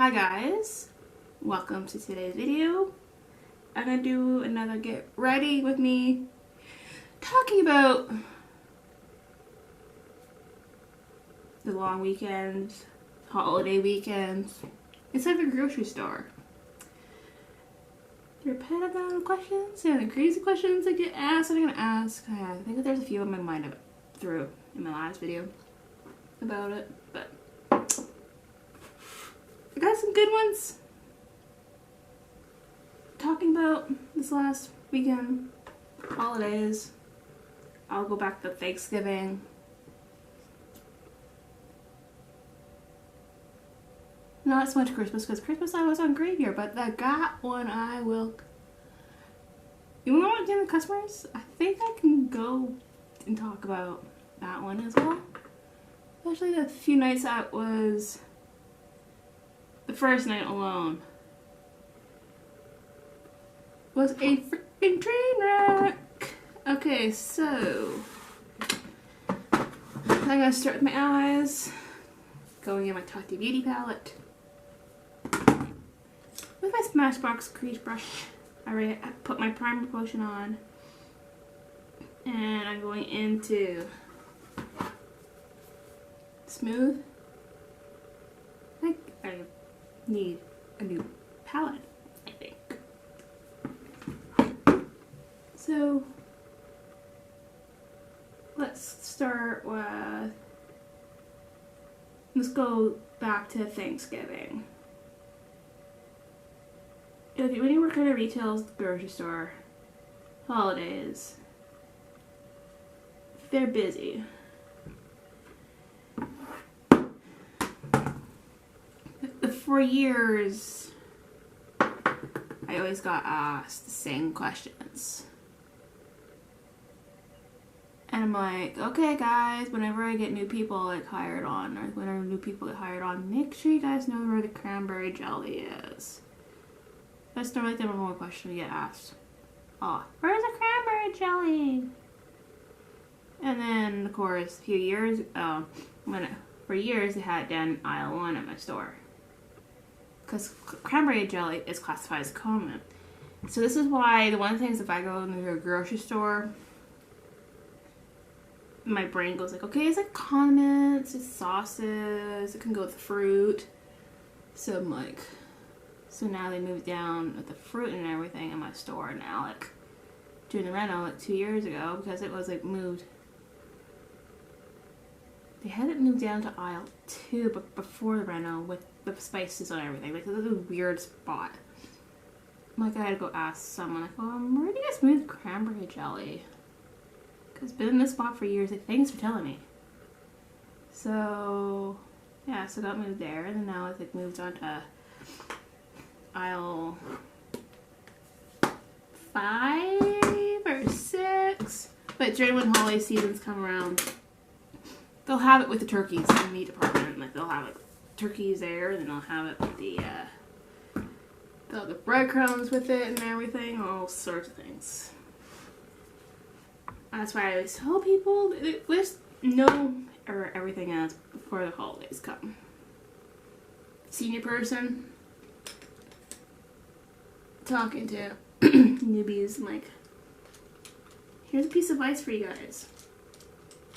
Hi guys, welcome to today's video. I'm gonna do another get ready with me talking about the long weekends, holiday weekends, inside of a grocery store. The repetitive amount of questions and the crazy questions I get asked I'm gonna ask. I think that there's a few in my mind through in my last video about it, but I got some good ones talking about this last weekend, holidays. I'll go back to Thanksgiving. Not so much Christmas, because Christmas I was on graveyard, but that one I will. You know what, the customers? I think I can go and talk about that one as well. Especially the few nights that was the first night alone was a freaking train wreck. Okay, so I'm gonna start with my eyes. Going in my Tati beauty palette with my Smashbox crease brush. I put my primer potion on, and I'm going into smooth. I need a new palette, I think. So let's start with, let's go back to Thanksgiving. When you work at a retail grocery store, holidays, they're busy. For years, I always got asked the same questions. And I'm like, okay guys, whenever I get new people like hired on, or whenever new people get hired on, make sure you guys know where the cranberry jelly is. That's normally the number one question we get asked. Oh, where's the cranberry jelly? And then, of course, a few years, for years they had it down aisle 1 at my store. Because cranberry jelly is classified as common. So this is why the one thing is, if I go into a grocery store, my brain goes like, okay, it's like condiments, it's sauces, it can go with fruit. So I'm like, so now they moved down with the fruit and everything in my store now, like doing the reno like 2 years ago, because it was like moved. They had it moved down to aisle 2, but before the reno with the spices and everything. Like, it was a weird spot. Like, I had to go ask someone, like, where do you guys move cranberry jelly? Because it's been in this spot for years. Like, thanks for telling me. So, yeah, so it got moved there, and then now it's like moved on to aisle 5 or 6. But during when holiday seasons come around, they'll have it with the turkeys in the meat department. Like, they'll have it turkeys there, and then they'll have it with the breadcrumbs with it and everything, all sorts of things. That's why I always tell people, let's know everything else before the holidays come. Senior person talking to newbies, I'm like, here's a piece of advice for you guys.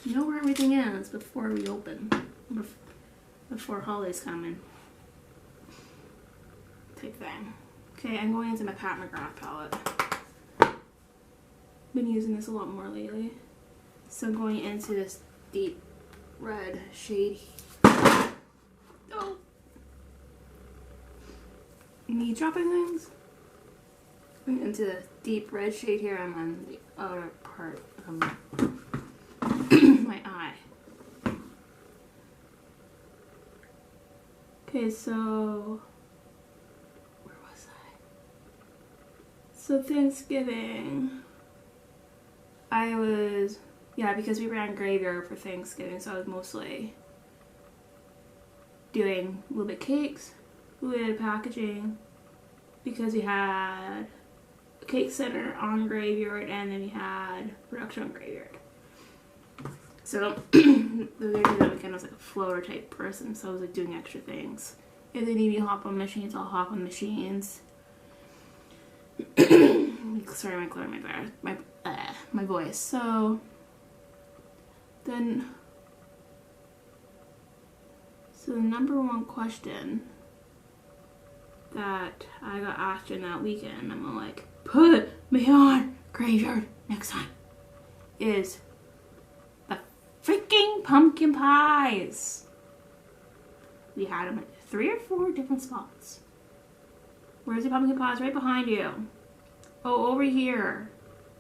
Know where everything is before we open, before holidays come in. Type thing. Okay, I'm going into my McGrath palette. Been using this a lot more lately. So I'm going into this deep red shade. Oh! Me dropping things? I'm into the deep red shade here. I'm on the other part of my eye. Okay, so where was I? So Thanksgiving, I was, because we ran graveyard for Thanksgiving, so I was mostly doing a little bit cakes, a little bit of packaging, because we had a cake center on graveyard, and then we had production on graveyard. So the weekend I was like a floater type person, so I was like doing extra things. If they need me to hop on machines, I'll hop on machines. Sorry, I'm clearing my voice. So then, the number one question that I got asked during that weekend, I'm like, put me on graveyard next time, is the freaking pumpkin pies. We had them at 3 or 4 different spots. Where's the pumpkin pies? Right behind you. Oh, over here.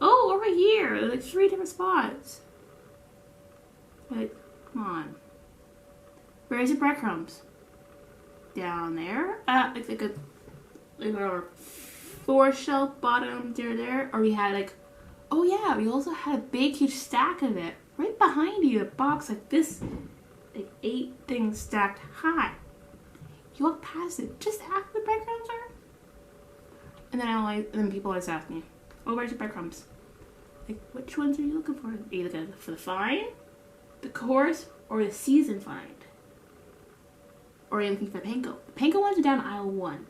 Oh, over here. Like 3 different spots. Like, come on. Where's the breadcrumbs? Down there. Like our floor shelf bottom there. Or we had like, oh yeah, we also had a big huge stack of it right behind you. A box like this, like 8 things stacked high. You walk past it just after the breadcrumbs are. And then people always ask me, oh, where's the breadcrumbs? Like, which ones are you looking for? Are you looking for the fine, the coarse, or the seasoned find? Or are you looking for the panko? The panko ones are down aisle 1.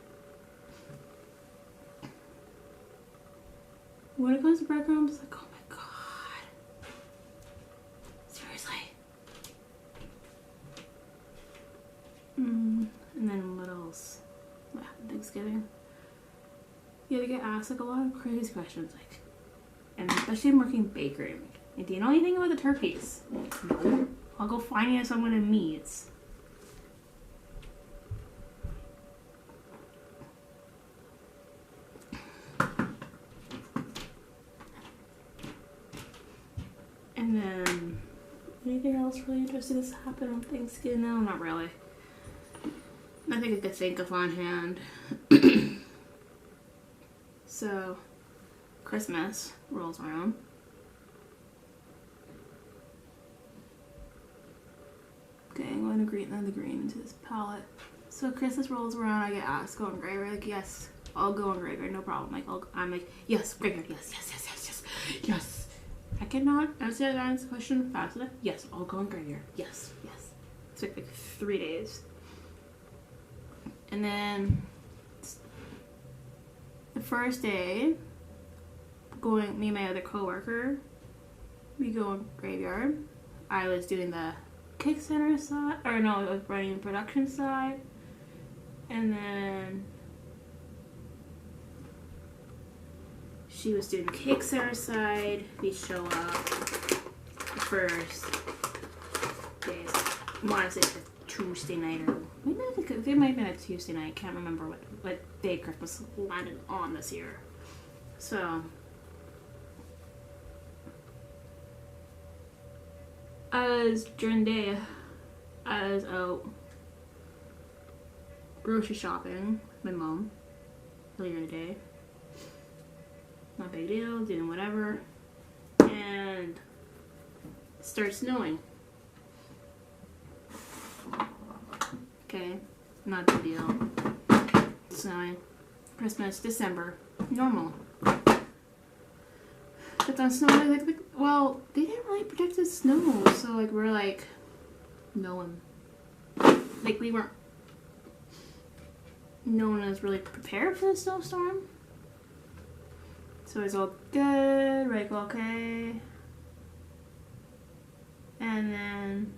When it comes to breadcrumbs, like, oh my god. Seriously. And then what else? What happened Thanksgiving? Yeah, they get asked like a lot of crazy questions, like, and especially in working bakery. Like, do you know anything about the turkeys? No. I'll go find you someone in meats. And then, anything else really interesting that's happened on Thanksgiving? No, not really. Nothing I could think of on hand. So, Christmas rolls around. Okay, I'm going to green the green into this palette. So Christmas rolls around, I get asked go on graveyard. Like, yes, I'll go on graveyard, no problem. Like, I'm like, yes, graveyard, yes. I cannot answer the question fast enough. Yes, I'll go on graveyard. Yes. It's like 3 days. And then the first day, me and my other coworker, we go on graveyard. I was doing the Kickstarter side, or no, I was running the production side. And then she was doing the Kickstarter side. We show up the first day. I want to say the Tuesday night, or maybe it might have been a Tuesday night. I can't remember what day Christmas landed on this year. So during the day, I was out grocery shopping with my mom earlier in the day. Not a big deal, doing whatever, and it started snowing. Okay, not a big deal. Snowing. Christmas, December, normal. But then snow, well, they didn't really predict the snow, so like we're like, no one, like we weren't, no one was really prepared for the snowstorm. So it's all good, like okay. And then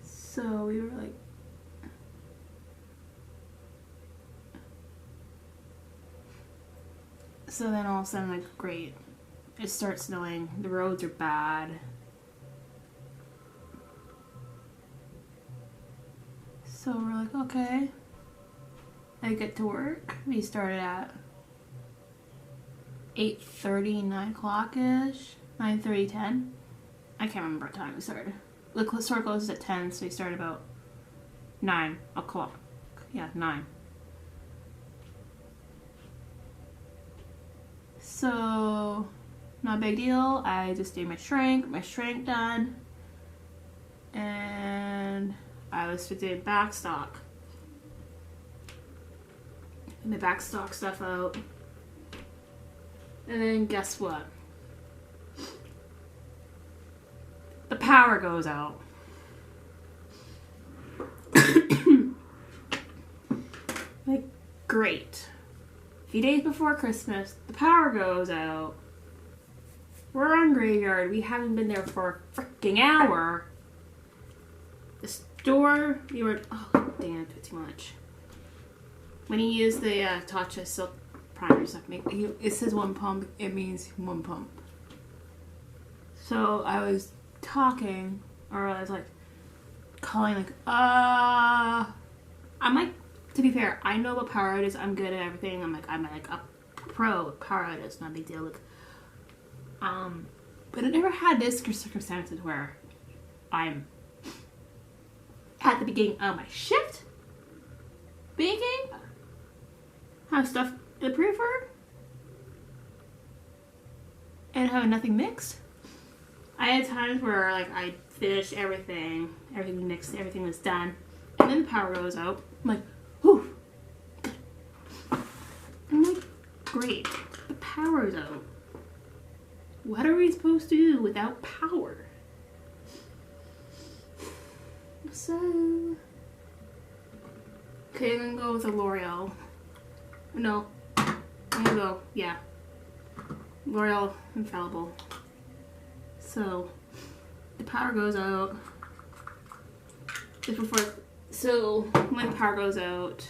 so we were like, so then all of a sudden, like, great, it starts snowing, the roads are bad. So we're like, okay. I get to work. We started at 8:30, 9 o'clock-ish, 9:30, 10. I can't remember what time we started. The store closes at 10, so we started about 9 o'clock. Yeah, 9. So, not a big deal. I just did my shrink done. And I was doing backstock. And the backstock stuff out. And then guess what? The power goes out. Like, great. A few days before Christmas, the power goes out. We're on graveyard. We haven't been there for a freaking hour. The store, we were, oh, damn, I put too much. When you use the Tatcha silk primer stuff, it says one pump, it means one pump. So I was talking, or I was like, calling like, I'm like, to be fair, I know what power it is, I'm good at everything, I'm like a pro at power it is, not a big deal. Like, but I never had this circumstances where I'm at the beginning of my shift, baking, have stuff in the proofer, and having nothing mixed. I had times where like I finished everything mixed, everything was done, and then the power goes out. I'm like, whew. I'm like, great, the power's out. What are we supposed to do without power? So, okay, I'm gonna go with a Loreal. No, I'm gonna go, yeah, Loreal Infallible. So, the power goes out. Just before, so when the power goes out,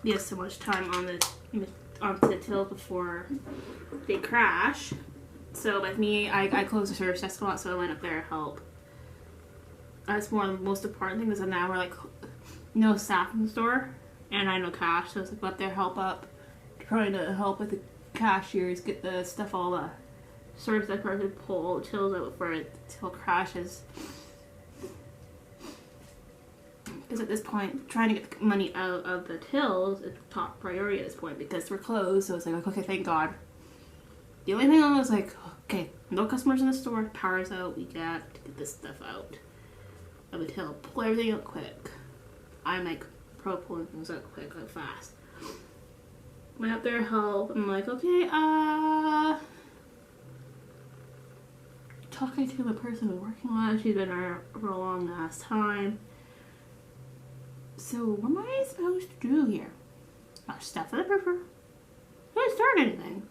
we have so much time onto the till before they crash. So with me, I closed the service desk a lot, so I went up there to help. That's more the most important thing, because now we're like no staff in the store, and I know cash, so it's like go up there, help up, trying to help with the cashiers, get the stuff, all the service desk person pull tills out before the till crashes. Because at this point, trying to get money out of the tills is top priority at this point, because we're closed, so it's like, okay, thank God. The only thing I was like, okay, no customers in the store, power's out, we got to get this stuff out of the till. Pull everything out quick. I'm like pro pulling things out quick, like fast. Went up there to help, I'm like, okay, talking to the person who's working on it, she's been there for a long ass time. So what am I supposed to do here? Oh, stuff in the proofer. I didn't start anything.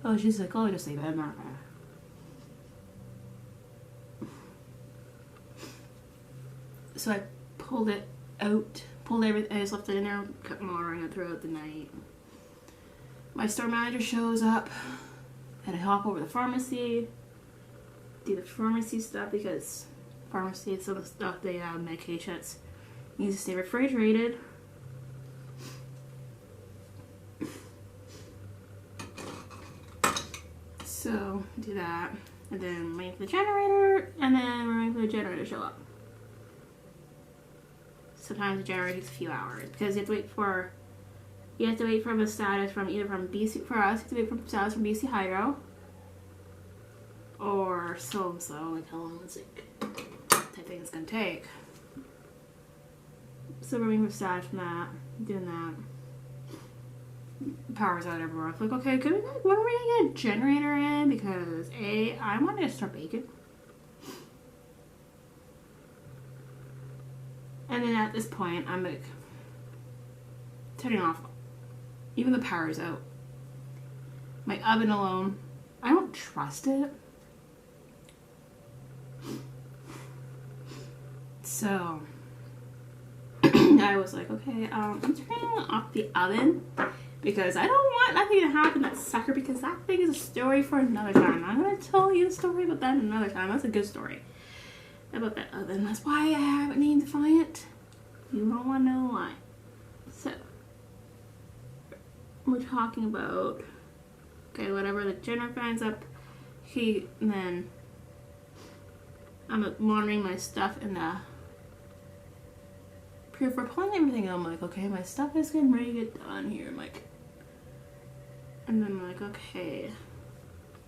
Oh, she's like, oh, just leave it. I'm not gonna. So I pulled it out, pulled everything, I just left it in there, kept monitoring it throughout the night. My store manager shows up, and I hop over to the pharmacy, do the pharmacy stuff, because pharmacy is some of the stuff, they have medications, needs to stay refrigerated. So, do that, and then wait for the generator, and then we're waiting for the generator to show up. Sometimes the generator takes a few hours, because you have to wait for the status from either from BC, for us, you have to wait for status from BC Hydro, or so-and-so, like how long it's like, type thing it's gonna take. So we're waiting for status from that, doing that. Power's out everywhere. It's like, okay, when are we gonna get a generator in? Because I wanted to start baking. And then at this point, I'm like turning off. Even the power's out. My oven alone, I don't trust it. So I was like, okay, I'm turning off the oven, because I don't want nothing to happen to that sucker, because that thing is a story for another time. I'm going to tell you a story about that another time. That's a good story about that oven. That's why I have it named Defiant. You don't want to know why. So, we're talking about, okay, whatever, the generator fan's up, and then I'm monitoring my stuff in the for pulling everything out. I'm like, okay, my stuff is getting ready to get done here. I'm like, and then I'm like, okay,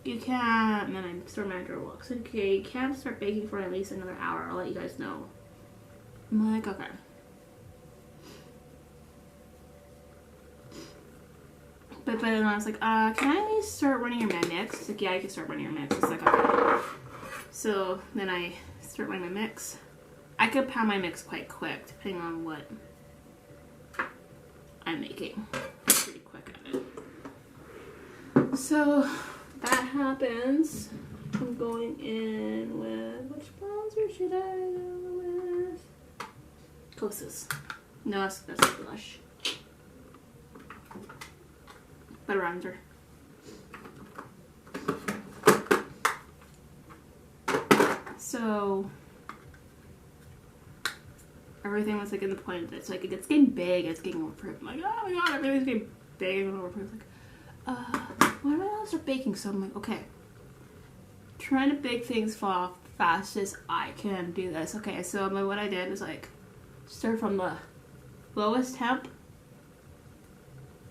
you can't, and then I'm store manager walks, okay, you can't start baking for at least another hour. I'll let you guys know. I'm like, okay. But then I was like, can I start running your mix? He's like, yeah, you can start running your mix. It's like, okay. So then I start running my mix. I could pound my mix quite quick, depending on what I'm making. I'm pretty quick at it. So that happens. I'm going in with, which bronzer should I go with? Kosas. No, that's a blush. But a bronzer. So everything was like in the point of it. So like it's getting big, it's getting overproof. I'm like, oh my god, everything's getting big and overproof. Like, when am I gonna start baking? So I'm like, okay. Trying to bake things fall off fast as I can do this. Okay, so what I did was like start from the lowest temp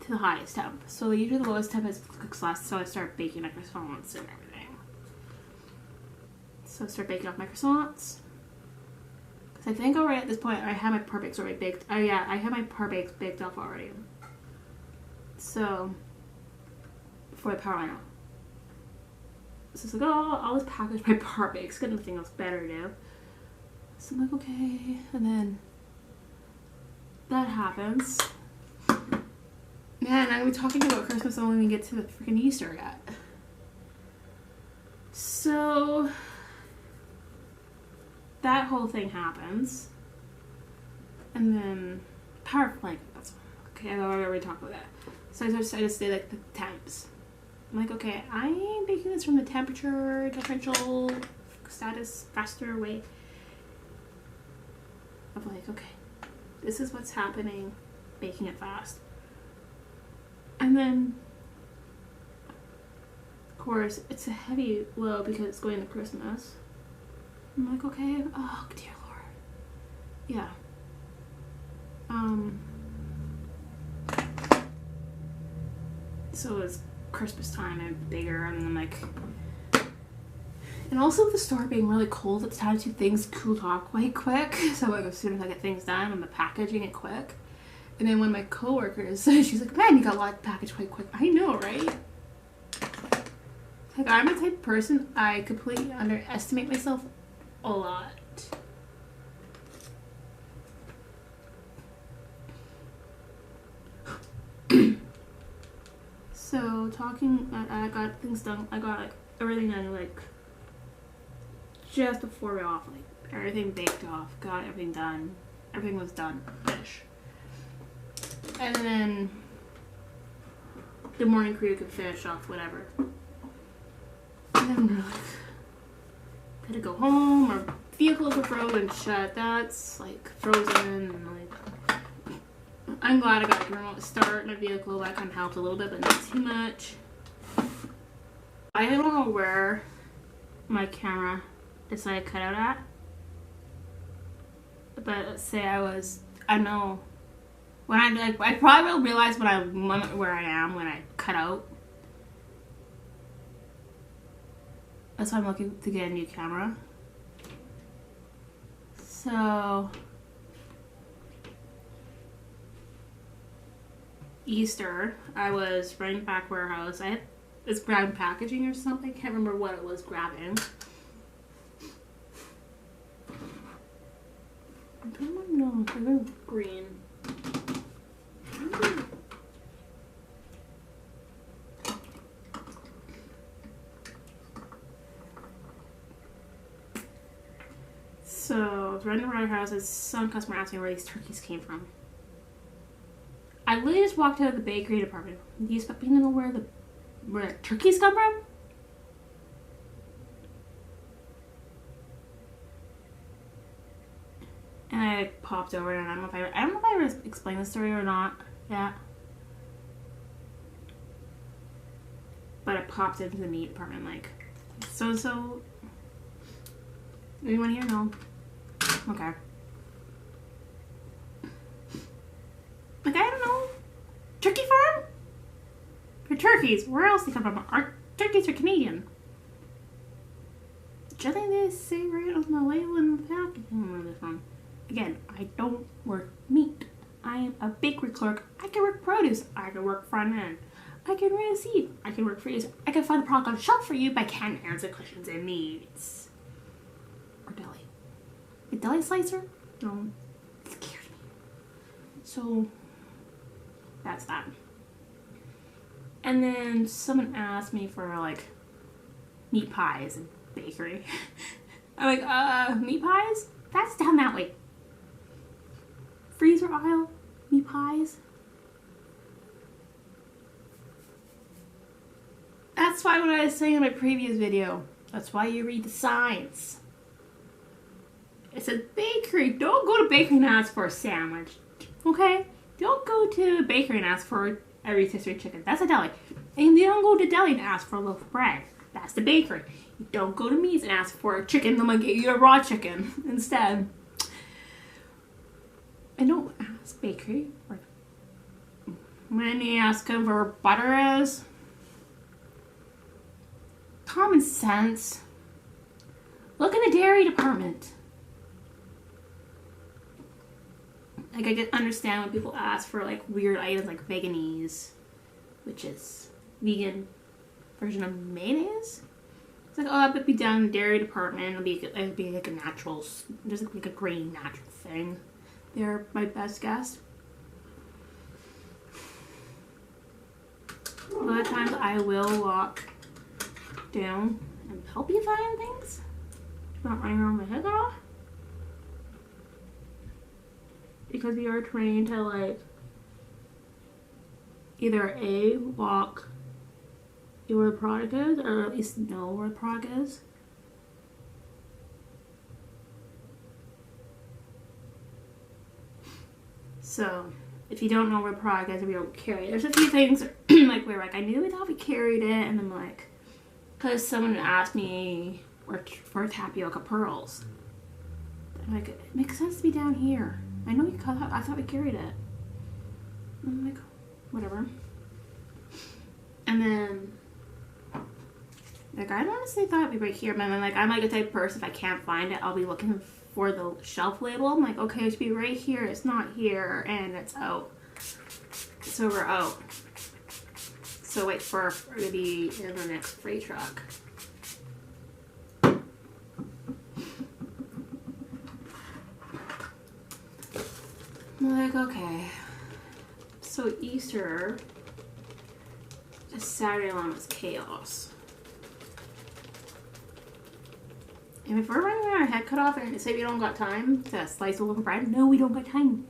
to the highest temp. So usually the lowest temp is cooks last, so I start baking my croissants and everything. So I start baking off my croissants. Because I think already at this point I have my par bakes already baked. Oh yeah, I have my par bakes baked off already. So before I power mine out. So it's like, oh, I'll just package my par bakes. Got nothing else better to do. So I'm like, okay. And then that happens. Man, I'm gonna be talking about Christmas when we get to the freaking Easter yet. So that whole thing happens. And then power blanket, that's okay, I already talked about that. So I just say like the temps. I'm like, okay, I'm baking this from the temperature differential status faster way. I'm like, okay, this is what's happening, baking it fast. And then, of course, it's a heavy low because it's going to Christmas. I'm like, okay, oh dear Lord. Yeah. So it's Christmas time and bigger, and then like, and also the store being really cold at the time too, things cooled off quite quick. So like as soon as I get things done, I'm packaging it quick. And then one of my coworkers, she's like, man, you got a lot packaged quite quick. I know, right? Like, I'm the type of person, I completely underestimate myself a lot. So talking, I got things done. I got like everything done like just before we're off. Like everything baked off, got everything done. Everything was done-ish. And then the morning crew could finish off whatever. And then we're like, gotta go home. Our vehicles were frozen shut. That's like frozen and like. I'm glad I got a remote start my vehicle. That kind of helped a little bit, but not too much. I don't know where my camera decided to cut out at. But let's say I know when I probably will realize where I am when I cut out. That's why I'm looking to get a new camera. So Easter, I was running back warehouse. I was grabbing packaging or something. I can't remember what it was grabbing. I don't know. I went green. So I was running around the house, and some customer asked me where these turkeys came from. I literally just walked out of the bakery department. Do you expect me to know where the turkeys come from? And I popped over, and I don't know if I ever explained the story or not. Yeah. But I popped into the meat department, like, so. Anyone here? No. Okay. Like, I don't know. Turkey farm? For turkeys. Where else do they come from? Our turkeys are Canadian. Generally, they say right on the label and the packaging where they're from. Again, I don't work meat. I am a bakery clerk. I can work produce. I can work front end. I can receive. I can work for you. I can find the product on the shelf for you, but I can't answer questions and needs. Or deli. A deli slicer? No. It scares me. So, that's that. And then someone asked me for, like, meat pies and bakery. I'm like, meat pies? That's down that way. Freezer aisle? Meat pies? That's why what I was saying in my previous video. That's why you read the signs. It says bakery. Don't go to bakery and ask for a sandwich. Okay? Don't go to a bakery and ask for a rotisserie chicken. That's a deli. And you don't go to deli and ask for a loaf of bread. That's the bakery. You don't go to Meats and ask for a chicken. They're gonna get you a raw chicken instead. And don't ask bakery. When you ask them where butter is, common sense. Look in the dairy department. Like, I can understand when people ask for, like, weird items like veganese, which is vegan version of mayonnaise. It's like, oh, it'd be down in the dairy department. It'd be like a natural, just like a green natural thing. They're my best guess. A lot of times I will walk down and help you find things. Not running around with my head off. Because we are trained to, like, either A, walk where the product is, or at least know where the product is. So, if you don't know where the product is, or we don't carry it, there's a few things like where, like, I knew we thought we carried it, and I'm like, because someone asked me for tapioca pearls. I'm like, it makes sense to be down here. I know I thought we carried it. I'm like, whatever. And then, like, I honestly thought it'd be right here, but then, like, I'm like the type of person, if I can't find it, I'll be looking for the shelf label. I'm like, okay, it should be right here. It's not here, and it's out. So we're out. So wait for it to be in the next freight truck. I'm like, okay. So Easter, the Saturday one was chaos. And if we're running our head cut off and say we don't got time to slice a loaf of bread, no, we don't got time.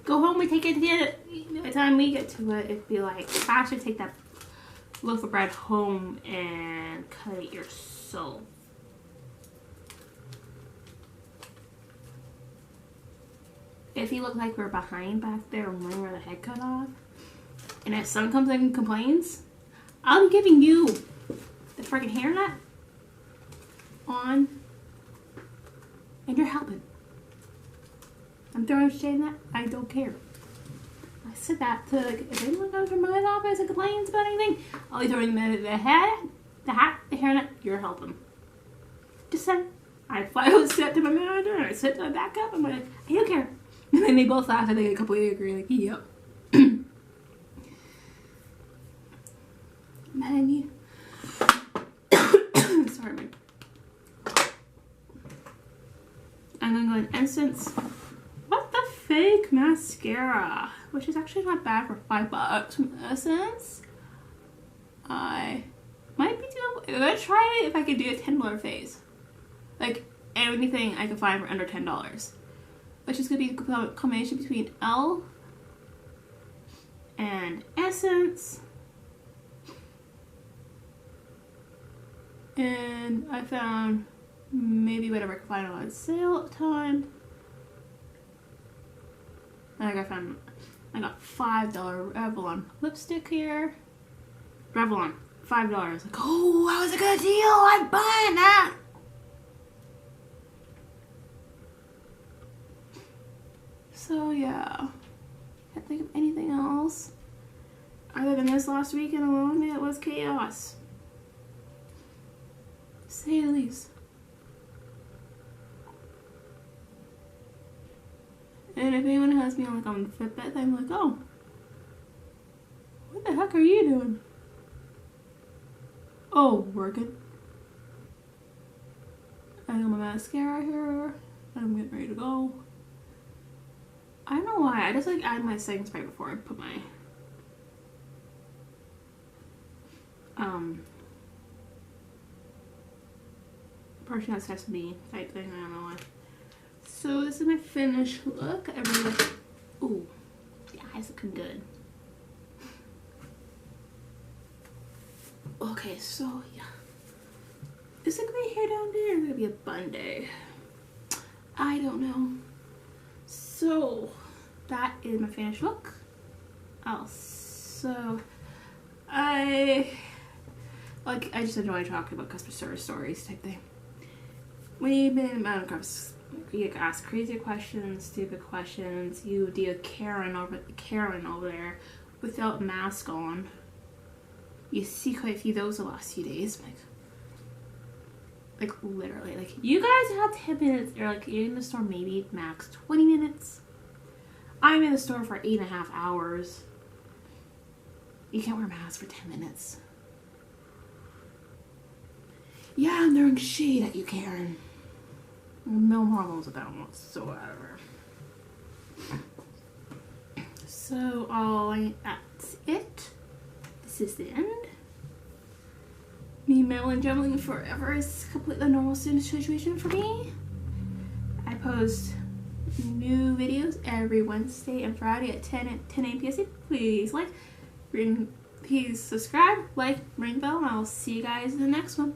Go home and take it to it. By the time we get to it, it'd be like, faster take that loaf of bread home and cut it yourself. If you look like we're behind back there when we're the head cut off, and if someone comes in and complains, I'll be giving you the freaking hairnet on, and you're helping. I'm throwing shade in that. I don't care. I said that to, like, if anyone comes from my office and complains about anything, I'll be throwing them the head, the hat, the hairnet. You're helping. Just said. I finally sit to my manager and I sit to my back up. I'm like, I don't care. And then they both laugh and they completely agree. Like, yep. Man, sorry, man. I'm gonna go in Essence. What the fake mascara? Which is actually not bad for $5 from Essence. I might be doing. I'm gonna try it if I could do a $10 phase. Like, anything I can find for under $10. Which is gonna be a combination between L and Essence. And I found maybe whatever I could find on sale at the time. Like, I got $5 Revlon lipstick here. Revlon, $5. Like, oh, that was a good deal. I'm buying that. So yeah, can't think of anything else. Other than this last weekend alone, it was chaos. To say the least. And if anyone has me on, like, on Fitbit, I'm like, oh, what the heck are you doing? Oh, working. I got my mascara here. I'm getting ready to go. I don't know why. I just like add my setting spray before I put my brushing out sesame type thing. I don't know why. So this is my finished look. I really like. Ooh, the eyes looking good. Okay, so yeah. Is it gonna be hair down there or is it gonna be a bun day? I don't know. So that is my finished look. Oh, so I just enjoy talking about customer service stories type thing. We've been you ask crazy questions, stupid questions. You do a Karen over there without a mask on. You see quite a few of those the last few days. Like literally, like you guys have 10 minutes, or like you're in the store maybe max 20 minutes. I'm in the store for 8.5 hours. You can't wear a mask for 10 minutes. Yeah, I'm throwing shade at you, Karen. No problems with that whatsoever. So, that's it. This is the end. Me meddling jumbling forever is completely normal situation for me. I post new videos every Wednesday and Friday at 10 a.m. PST. Please subscribe, like, ring bell, and I'll see you guys in the next one.